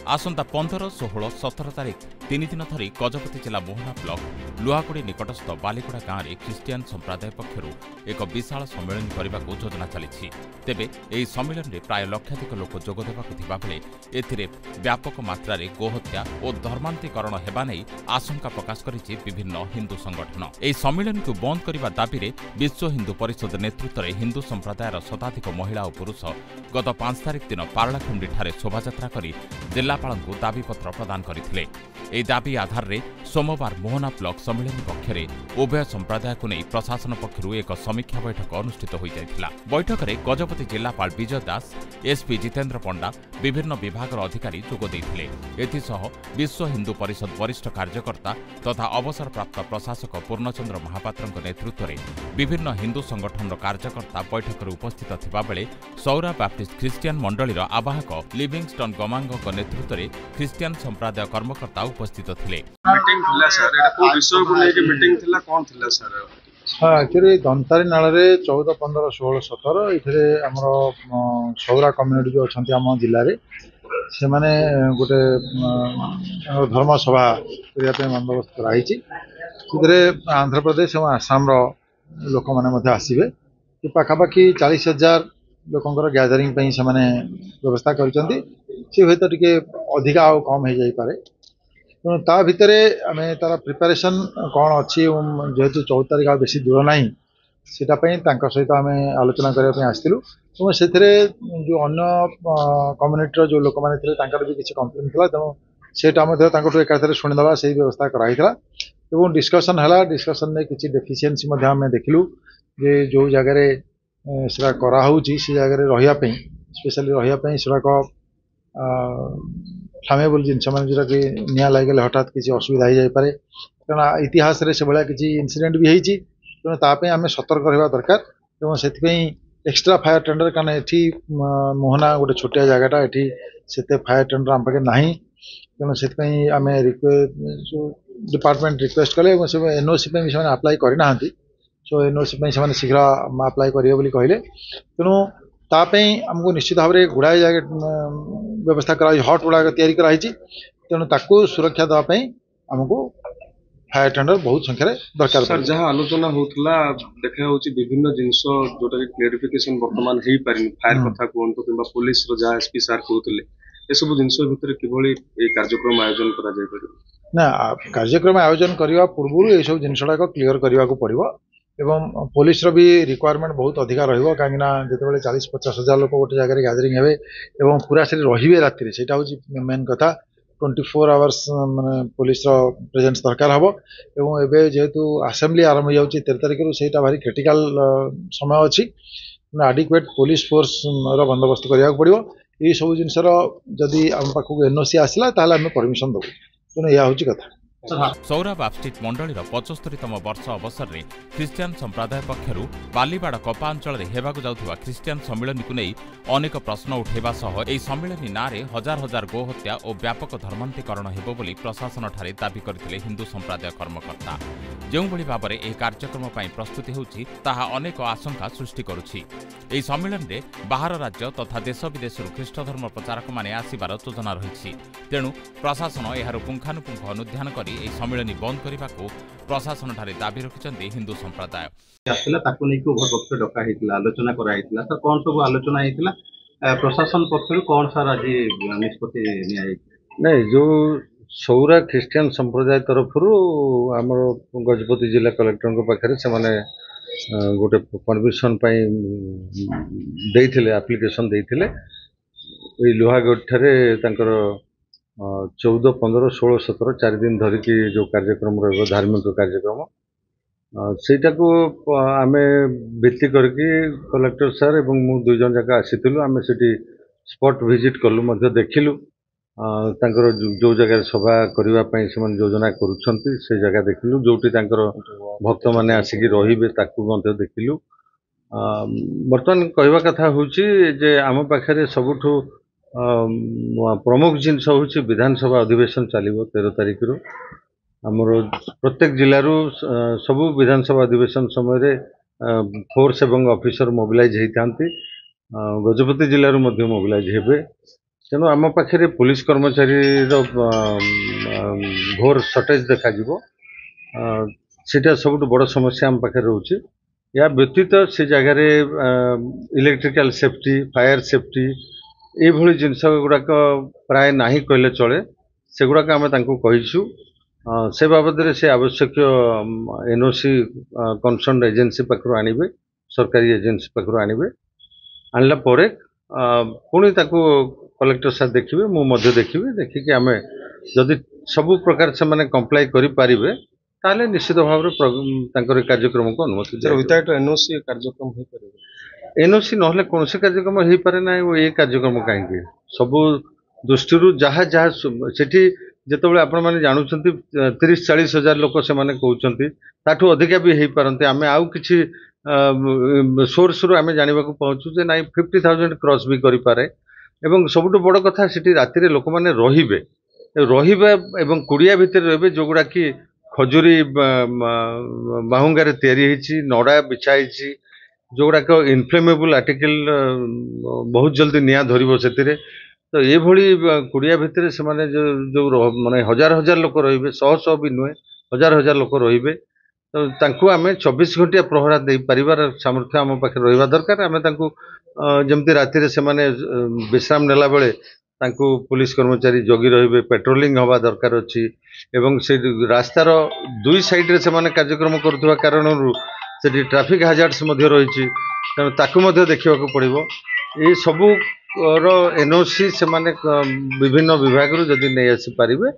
आसंता 15, 16, 17 तारिख 3 दिन धरी गजपति जिला मोहना ब्लॉक लुहाकुड़ी निकटस्थ बालीगुड़ा गाँव में ख्रिस्टियान संप्रदाय पक्षर एक विशाल सम्मेलन करने को योजना चली। तेबे यह सम्मेलन में प्राय लक्षाधिक लोक जोगदेवा बेले एथिरे व्यापक मात्रा गोहत्या और धर्मांतरीकरण हेबा नहीं आशंका प्रकाश करिछि विभिन्न हिंदू संगठन। यह सम्मेलन को बंद करने दाबी में विश्व हिंदू परिषद नेतृत्व में हिंदू संप्रदायर शताधिक महिला और पुरुष गत 5 तारिख दिन पारलाखुंडी ठारे शोभायात्रा कर जिलापालଙ୍କୁ दाबीपत्र प्रदान करथिले। एही दाबी आधार रे सोमवार मोहना ब्लॉक सम्मेलन पक्षरे उभय संप्रदाय को नहीं प्रशासन पक्षरु एक समीक्षा बैठक अनुष्ठित हो जायथिला। बैठक में गजपति जिलापाल विजय दास, एसपी जितेन्द्र पंडा, विभिन्न विभाग अधिकारी जोग देथिले। एथिसह विश्व हिंदू परिषद वरिष्ठ कार्यकर्ता तथा अवसरप्राप्त प्रशासक पूर्णचंद्र महापात्रଙ୍କ नेतृत्व में विभिन्न हिंदू संगठन कार्यकर्ता बैठक में उपस्थित थिबा बेले सौरा बैप्टिस्ट ख्रिस्टियान मंडलीर आवाहक लिविंगस्टन गमांगଙ୍କ नेतृत्व में ख्रिस्टियान संप्रदाय कर्मकर्ता उपस्थित थिले। मीटिंग थिला सर, एटा को विषय को लेके मीटिंग थिला, कोन थिला सर? हाँ, एक्चुअली धनतारी नाଳରେ 14, 15, 16, 17 इथे हमरो सौरा कम्युनिटी जो अछंती हम जिल्ला रे से माने गोटे धर्म सभा करिया पे बंदोबस्त कराइछि। इधरे आंध्र प्रदेश और आसाम रो लोक माने मध्ये आसीबे कि पाखापाखि 40,000 लोकंकर गैदरिंग पे से माने व्यवस्था करिसंती। से होय तो टिके अधिका आ कम हो जाई पारे, तेणु ता भितरे आमे तार प्रिपरेशन कौन अच्छी जेहेतु 14 तारिख बेसी दूर ना सीटा सहित आम आलोचना करने आसलु। से जो अन्य कम्युनिटी जो लोक मैंने भी किसी कम्प्लेन था, तेणु से एकाथरे शुणीदे से व्यवस्था कराई डिस्कसन है। डिस्कसन में किसी डेफिशिएंसी आम देखलु जे जो जगार से कराऊँगी से जगह रही स्पेशली रही फ्लामेबल जिनस मैंने जोटा कि निया लगे हठात किसी असुविधा हो जापे, कारण इतिहास से भाया किसी इनसीडेंट भी होती। तेणु तापी आम सतर्क रहा दरकार। तेणु से एक्सट्रा फायर टेंडर कारण ये मोहना गोटे छोटिया जगटा ये से फायर टेंडर आम पाखे ना, तेणु से आम डिपार्टमेंट रिक्वेस्ट कले एनओसी भी अप्लाई करना। सो एनओसी से शीघ्र अप्लाई करेंगे कहले। तेणु तापी आमको निश्चित भाव में गुड़ाए जगह व्यवस्था कराई हट गुड़ाक तैयारी कराई। तेणु ताकू सुरक्षा देवाई आमको फायर टेंडर बहुत संख्यार दरकार। सर जहाँ आलोचना होता देखा विभिन्न जिनस जोटा क्लेरिफिकेशन बर्तमान हो पारि फायर कथा कहतु कि पुलिस जहाँ एसपी सार कहते ये सब जिनस भितर किभली कार्यक्रम आयोजन ना कार्यक्रम आयोजन करने पूर्व ये सब जिनसा क्लीयर करने को पड़ो। एवं पुलिस भी रिक्वायरमेंट बहुत अधिका रहिबो, काहेकि ना जेतेबेले 40-50 हजार लोक गोटे जगह गैदरिंग हेबे एवं पूरा से रहिबे राति सेटा होची मेन कथा। 24 आवर्स माने पुलिस रो प्रेजेंस दरकार हबो। एवं एबे जेहेतु असेंबली आरंभ जाउची 13 तारिख रु सेटा भारी क्रिटिकल समय अछि, एडिक्वेट पुलिस फोर्स रो बंदोबस्त करिया पड़िबो। ए सब जिनस रो जदी हम पाखु एनओसी आसला ताले हम परमिशन दबो। तेणु या होची कथा। सौरा बैप्टिस्ट मंडलीर 75तम वर्ष अवसर में ख्रिस्टियान संप्रदाय पक्षर बालीबाड़ कपा अंचल हेबाकु जाउथिबा ख्रिस्टियान सम्मेलन को नहीं अनेक प्रश्न उठेबा सह एही सम्मेलन नारे हजार हजार गोहत्या और व्यापक धर्मांतरीकरण हेबो बोली प्रशासन ठारे दाबी करथिले हिंदू संप्रदाय कर्मकर्ता। ଯେଉଁ ଭଳି ଭାବରେ ଏହି କାର୍ଯ୍ୟକ୍ରମ ପାଇଁ ପ୍ରସ୍ତୁତି ହେଉଛି ତାହା ଅନେକ ଆଶଙ୍କା ସୃଷ୍ଟି କରୁଛି। ଏହି ସମ୍ମିଳନୀରେ ବାହାର ରାଜ୍ୟ ତଥା ଦେଶ ବିଦେଶରୁ ଖ୍ରୀଷ୍ଟ ଧର୍ମ ପ୍ରଚାରକମାନେ ଆସିବାର ଯୋଜନା ରହିଛି। ତେଣୁ ପ୍ରଶାସନ ଏହାର ପୁଙ୍ଖାନୁପୁଙ୍ଖ ଅନୁଧ୍ୟାନ କରି ଏହି ସମ୍ମିଳନୀ ବନ୍ଦ କରିବାକୁ ପ୍ରଶାସନଠାରେ ଦାବି ରଖିଛନ୍ତି ହିନ୍ଦୁ ସମ୍ପ୍ରଦାୟ। ଆଲୋଚନା କରାଯାଇଥିଲା ତ କଣ ସବୁ ଆଲୋଚନା ହେଇଥିଲା ପ୍ରଶାସନ ପକ୍ଷରୁ କଣ ସାର୍ ଆଜି ନିଷ୍ପତ୍ତି ନିଆଯାଇଛି? नहीं जो सौरा ख्रिस्टियान संप्रदाय तरफ आमर गजपति जिला कलेक्टर पाखे से माने गोटे परमिशन देइथिले एप्लिकेशन देइथिले। ये लुहागढ़ ठारे तांकर 14, 15, 16, 17 4 दिन धरिकी जो कार्यक्रम रहिबो धार्मिक कार्यक्रम सेटा को आमे भित्ति करके कलेक्टर सर एवं मु 2 जन जाका आसीथिलु। आमे सेठी स्पॉट विजिट कलु मध्य देखिलु तांकर जो जगह सभा करबा पई से योजना करूछंती से जगह देखिलु। जोटी तांकर भक्त माने आसिकी रहिबे ताकू मध्य देखिलु। वर्तमान कहवा कथा होची जे आम पाखरे सबुठु प्रमुख जिनस होची विधानसभा अधिवेशन चलिबो 13 तारिख रु। आमर प्रत्येक जिल्लारू सबु विधानसभा अधिवेशन समय रे फोर्स एवं ऑफिसर मोबिलाइज होती। गजपति जिल्लारू मध्य मोबिलाइज हेबे। तेणु आम पाखे पुलिस कर्मचारी घोर सर्टेज देखा सेटा सब बड़ समस्या आम पाखे रोचे। या व्यतीत से जगार इलेक्ट्रिकल सेफ्टी फायर सेफ्टी ये जिनस गुड़ाक प्राय ना कहले चले से गुड़ाक आम कहीचु से बाबद से आवश्यक एनओसी कनसर्न एजेंसी पाखु आणवे सरकारी एजेंसी पाखु आणवे आणला पुणी कलेक्टर साहब देखिए मुझे देखिए देखिकी आम जदि सबु प्रकार से माने कंप्लाई करि पारिबे ताले निश्चित भाव में कार्यक्रम को अनुमति विदाउट एनओसी कार्यक्रम हो पारे एनओसी नहले कौन से कार्यक्रम हो पारे ना ये कार्यक्रम कहीं सबु दृष्टि जहाँ जहाँ सेठी जिते आपण मैंने जानुंट 30-40 हजार लोक से कहते ताठू अधिका भी हो पारती आम आउ कि सोर्स रु आम जानवा पहुँचू जे ना 50,000 क्रॉस भी करें एवं सबुठ बड़ कथा से राति लोक मैंने एवं कुड़िया भितर रे जोगुड़ा कि खजुरी बाहुंगारे तैयारी नड़ा बिछाई जोगुड़ाक इनफ्लेमेबल आर्टिकल बहुत जल्दी निआ धरब से तो ये कुड़िया भितर से माने जो माने हजार हजार लोक रे 100 भी नुहे हजार हजार लोक रे तो तांको आमे 24 घंटिया प्रहरा दे परिवार सामर्थ्य आम पाखे रहा दरकार आम जमती राति से माने विश्राम नेला बेले तांको पुलिस कर्मचारी जगी रहिबे पेट्रोलिंग हवा दरकार अछि एवं से रास्तार दुई साइड रे से माने कार्यक्रम करुवा कारण से ट्रैफिक हाजार्ड्स मध्य रही तेणु ताकू मध्य देखा पड़ो ये सबू एनओसी से माने विभिन्न विभाग रु जदि नहीं आसी पारिबे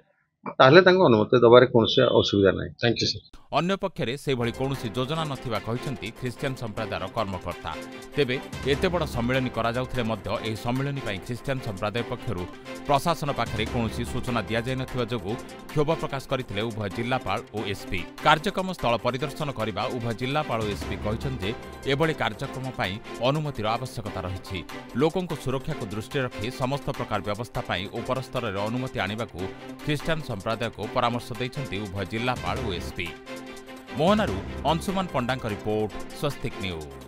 ताहले तांको अनुमति दबारे कोनसे असुविधा नहीं। Thank you sir. अन्य पक्षरे से भली कोनोसी योजना नथिबा कहिसंती ख्रिस्टियन संप्रदायर कर्मकर्ता। तेबे एते बड़ सम्मेलन करा जाउथले मध्य एही सम्मेलन पई ख्रिस्टियन संप्रदाय पक्षरु प्रशासन पाखरे कोनोसी सूचना दिया जाय नथिबा जोगु क्षोभ प्रकाश करथिले उभय जिल्लापाल और एसपी। कार्यक्रम स्थल परिदर्शन करिबा उभय जिल्लापाल और एसपी कहिसंत जे एबळी कार्यक्रम पई अनुमतिर आवश्यकता रहिछि। लोकंको सुरक्षा को दृष्टि रखि समस्त प्रकार व्यवस्था पई ऊपर स्तर रे अनुमति आनिबाकू ख्रिस्टियन संप्रदाय को परामर्श दैछन्ति उभय जिल्लापाल और एसपी। मोहनारू अंशुमान पंडा रिपोर्ट स्वस्तिक न्यूज।